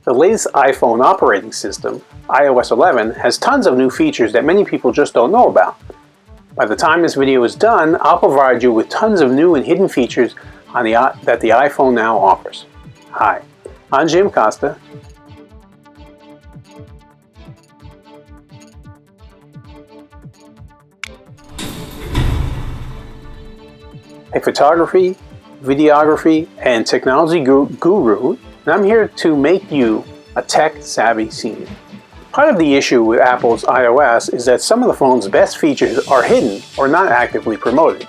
The latest iPhone operating system, iOS 11, has tons of new features that many people just don't know about. By the time this video is done, I'll provide you with tons of new and hidden features that the iPhone now offers. Hi, I'm Jim Costa. A photography, videography, and technology guru, and I'm here to make you a tech-savvy senior. Part of the issue with Apple's iOS is that some of the phone's best features are hidden or not actively promoted.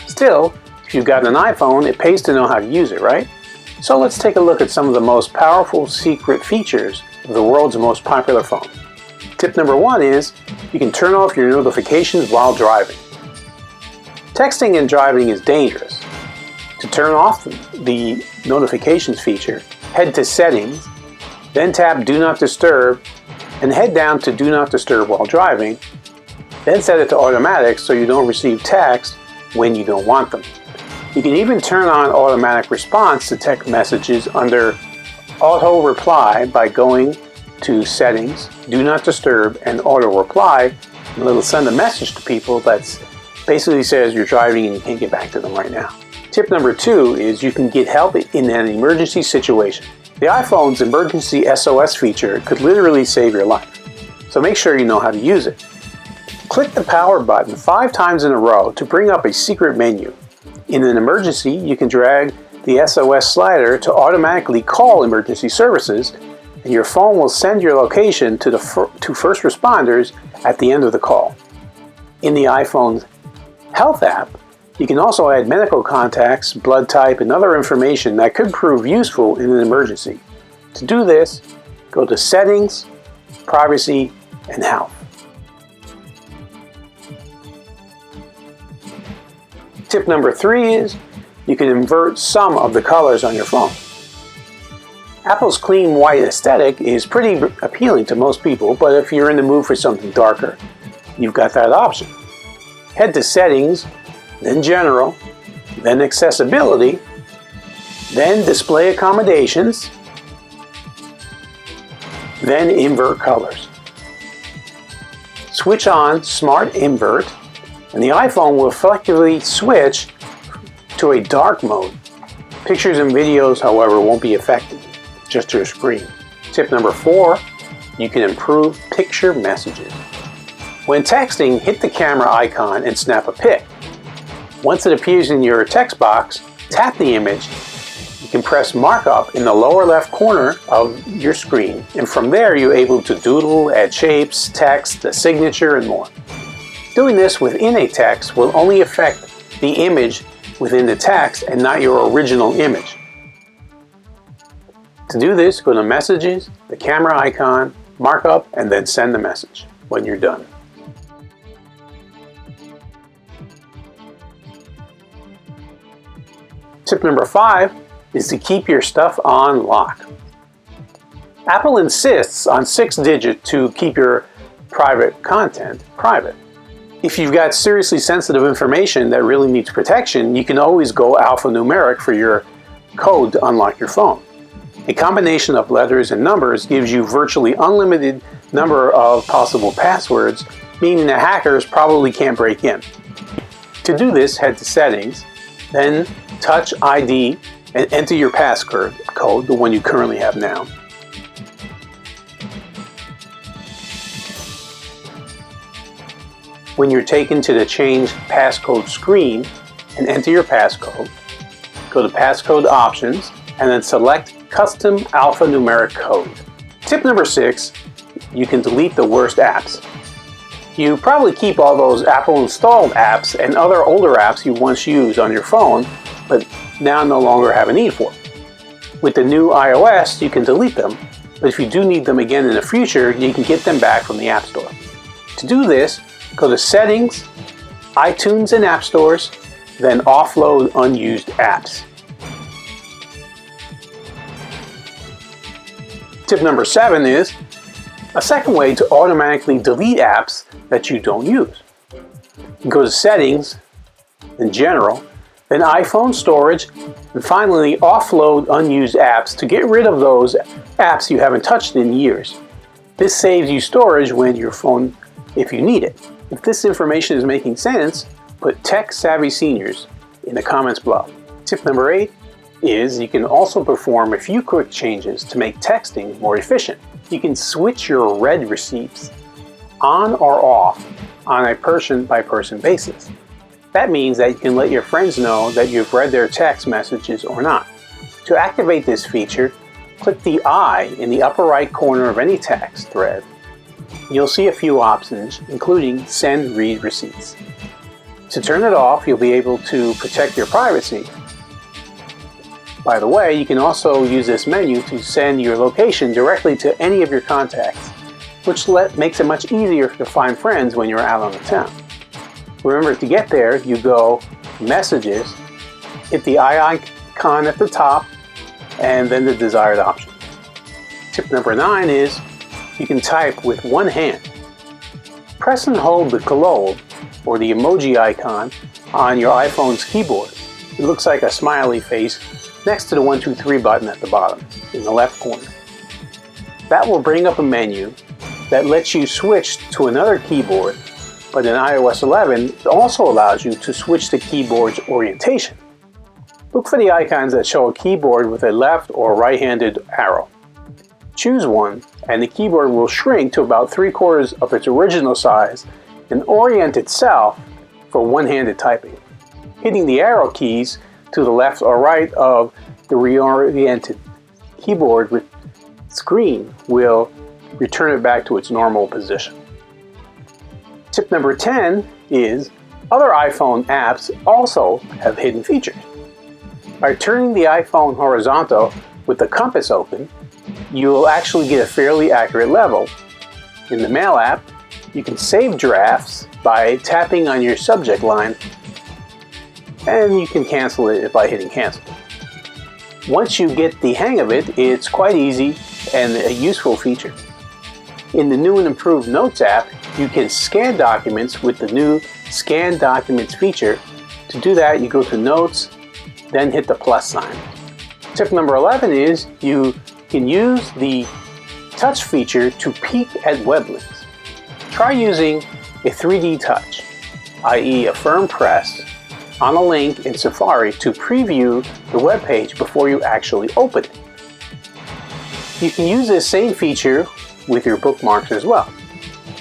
Still, if you've got an iPhone, it pays to know how to use it, right? So let's take a look at some of the most powerful secret features of the world's most popular phone. Tip number 1 is you can turn off your notifications while driving. Texting and driving is dangerous. To turn off the notifications feature, head to Settings, then tap Do Not Disturb, and head down to Do Not Disturb while driving, then set it to automatic so you don't receive text when you don't want them. You can even turn on automatic response to text messages under Auto Reply by going to Settings, Do Not Disturb, and Auto Reply, and it'll send a message to people that basically says you're driving and you can't get back to them right now. Tip number 2 is you can get help in an emergency situation. The iPhone's emergency SOS feature could literally save your life, so make sure you know how to use it. Click the power button 5 times in a row to bring up a secret menu. In an emergency, you can drag the SOS slider to automatically call emergency services, and your phone will send your location to first responders at the end of the call. In the iPhone's Health app, you can also add medical contacts, blood type, and other information that could prove useful in an emergency. To do this, go to Settings, Privacy, and Health. Tip number 3 is you can invert some of the colors on your phone. Apple's clean white aesthetic is pretty appealing to most people, but if you're in the mood for something darker, you've got that option. Head to Settings, then General, then Accessibility, then Display Accommodations, then Invert Colors. Switch on Smart Invert, and the iPhone will effectively switch to a dark mode. Pictures and videos, however, won't be affected, just your screen. Tip number 4, you can improve picture messages. When texting, hit the camera icon and snap a pic. Once it appears in your text box, tap the image. You can press Markup in the lower left corner of your screen, and from there you're able to doodle, add shapes, text, a signature, and more. Doing this within a text will only affect the image within the text and not your original image. To do this, go to Messages, the camera icon, Markup, and then send the message when you're done. Tip number 5 is to keep your stuff on lock. Apple insists on 6-digit to keep your private content private. If you've got seriously sensitive information that really needs protection, you can always go alphanumeric for your code to unlock your phone. A combination of letters and numbers gives you virtually unlimited number of possible passwords, meaning that hackers probably can't break in. To do this, head to Settings, then Touch ID and enter your passcode, the one you currently have now. When you're taken to the Change Passcode screen and enter your passcode, go to Passcode Options and then select Custom Alphanumeric Code. Tip number 6, you can delete the worst apps. You probably keep all those Apple installed apps and other older apps you once used on your phone, but now no longer have a need for. With the new iOS, you can delete them, but if you do need them again in the future, you can get them back from the App Store. To do this, go to Settings, iTunes and App Stores, then Offload Unused Apps. Tip number 7 is a second way to automatically delete apps that you don't use. You go to Settings, then General, then iPhone storage, and finally offload unused apps to get rid of those apps you haven't touched in years. This saves you storage when your phone, if you need it. If this information is making sense, put Tech Savvy Seniors in the comments below. Tip number 8 is you can also perform a few quick changes to make texting more efficient. You can switch your read receipts on or off on a person-by-person basis. That means that you can let your friends know that you've read their text messages or not. To activate this feature, click the I in the upper right corner of any text thread. You'll see a few options, including Send Read Receipts. To turn it off, you'll be able to protect your privacy. By the way, you can also use this menu to send your location directly to any of your contacts, which makes it much easier to find friends when you're out on the town. Remember, to get there, you go Messages, hit the eye icon at the top, and then the desired option. Tip number 9 is you can type with one hand. Press and hold the globe, or the emoji icon, on your iPhone's keyboard. It looks like a smiley face next to the 1, 2, 3 button at the bottom in the left corner. That will bring up a menu that lets you switch to another keyboard, but in iOS 11 it also allows you to switch the keyboard's orientation. Look for the icons that show a keyboard with a left or right-handed arrow. Choose one, and the keyboard will shrink to about 3/4 of its original size and orient itself for one-handed typing. Hitting the arrow keys to the left or right of the reoriented keyboard screen will return it back to its normal position. Tip number 10 is other iPhone apps also have hidden features. By turning the iPhone horizontal with the compass open, you will actually get a fairly accurate level. In the Mail app, you can save drafts by tapping on your subject line, and you can cancel it by hitting cancel. Once you get the hang of it, it's quite easy and a useful feature. In the new and improved Notes app, you can scan documents with the new Scan Documents feature. To do that, you go to Notes, then hit the plus sign. Tip number 11 is you can use the touch feature to peek at web links. Try using a 3D touch, i.e. a firm press, on a link in Safari to preview the web page before you actually open it. You can use this same feature with your bookmarks as well,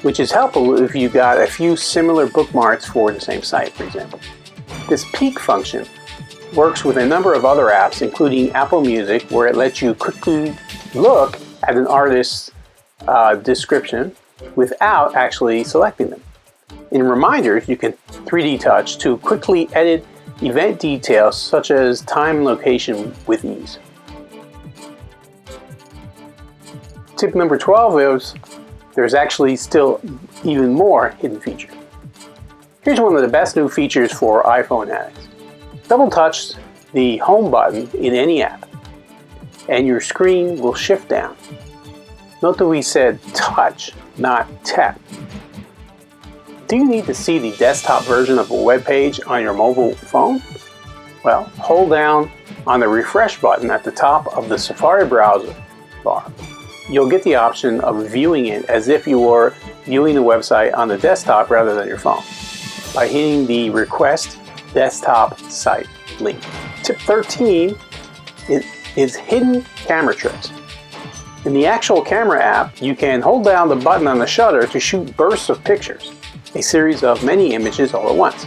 which is helpful if you got a few similar bookmarks for the same site, for example. This peek function works with a number of other apps, including Apple Music, where it lets you quickly look at an artist's description without actually selecting them. In Reminders, you can 3D touch to quickly edit event details such as time and location with ease. Tip number 12 is there's actually still even more hidden features. Here's one of the best new features for iPhone addicts. Double touch the home button in any app, and your screen will shift down. Note that we said touch, not tap. Do you need to see the desktop version of a web page on your mobile phone? Well, hold down on the refresh button at the top of the Safari browser bar. You'll get the option of viewing it as if you were viewing the website on the desktop rather than your phone by hitting the Request Desktop Site link. Tip 13 is hidden camera tricks. In the actual camera app, you can hold down the button on the shutter to shoot bursts of pictures, a series of many images all at once.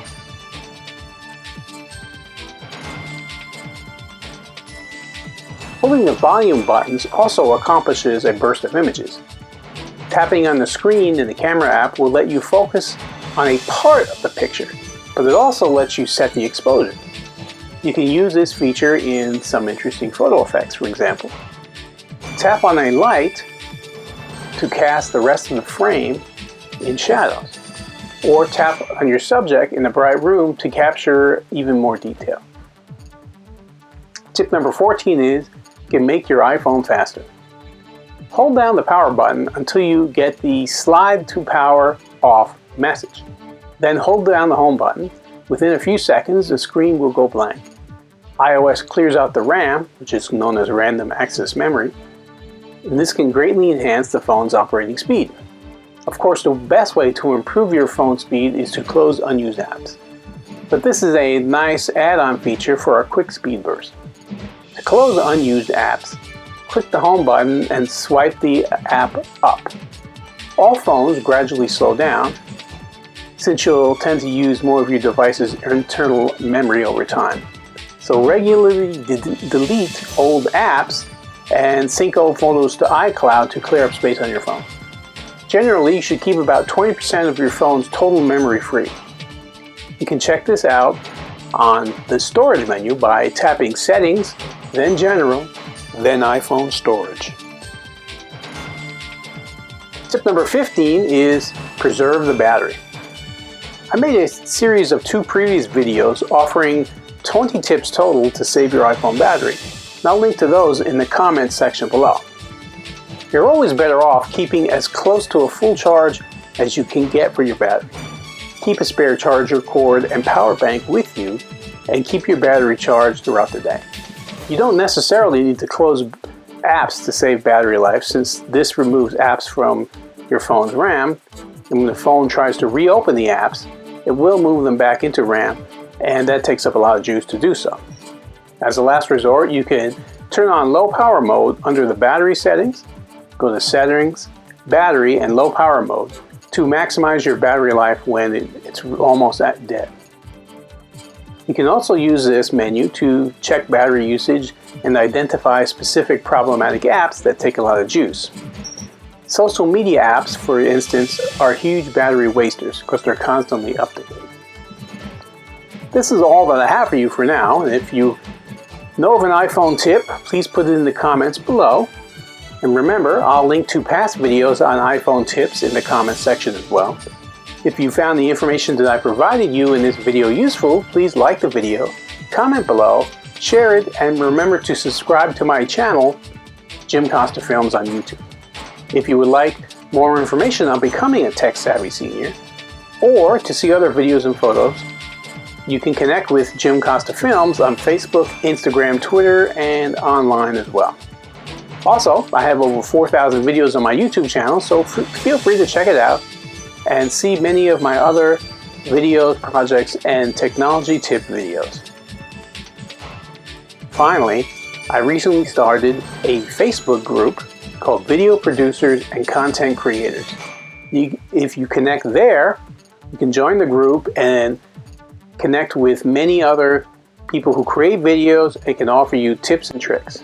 Holding the volume buttons also accomplishes a burst of images. Tapping on the screen in the camera app will let you focus on a part of the picture, but it also lets you set the exposure. You can use this feature in some interesting photo effects, for example. Tap on a light to cast the rest of the frame in shadows, or tap on your subject in a bright room to capture even more detail. Tip number 14 is you can make your iPhone faster. Hold down the power button until you get the slide to power off message. Then hold down the home button Within a few seconds, the screen will go blank. iOS clears out the RAM, which is known as random access memory, and this can greatly enhance the phone's operating speed. Of course, the best way to improve your phone speed is to close unused apps. But this is a nice add-on feature for a quick speed burst. To close unused apps, click the home button and swipe the app up. All phones gradually slow down, since you'll tend to use more of your device's internal memory over time. So regularly delete old apps and sync old photos to iCloud to clear up space on your phone. Generally, you should keep about 20% of your phone's total memory free. You can check this out on the storage menu by tapping Settings, then General, then iPhone Storage. Tip number 15 is preserve the battery. I made a series of 2 previous videos offering 20 tips total to save your iPhone battery, and I'll link to those in the comments section below. You're always better off keeping as close to a full charge as you can get for your battery. Keep a spare charger, cord, and power bank with you, and keep your battery charged throughout the day. You don't necessarily need to close apps to save battery life, since this removes apps from your phone's RAM, and when the phone tries to reopen the apps, it will move them back into RAM, and that takes up a lot of juice to do so. As a last resort, you can turn on low power mode under the battery settings, go to Settings, Battery, and Low Power Mode to maximize your battery life when it's almost at dead. You can also use this menu to check battery usage and identify specific problematic apps that take a lot of juice. Social media apps, for instance, are huge battery wasters because they're constantly updated. This is all that I have for you for now, and if you know of an iPhone tip, please put it in the comments below. And remember, I'll link to past videos on iPhone tips in the comments section as well. If you found the information that I provided you in this video useful, please like the video, comment below, share it, and remember to subscribe to my channel, jimcostafilms on YouTube. If you would like more information on becoming a tech-savvy senior, or to see other videos and photos, you can connect with Jim Costa Films on Facebook, Instagram, Twitter, and online as well. Also, I have over 4,000 videos on my YouTube channel, so feel free to check it out and see many of my other videos, projects, and technology tip videos. Finally, I recently started a Facebook group called Video Producers and Content Creators. If you connect there, you can join the group and connect with many other people who create videos and can offer you tips and tricks.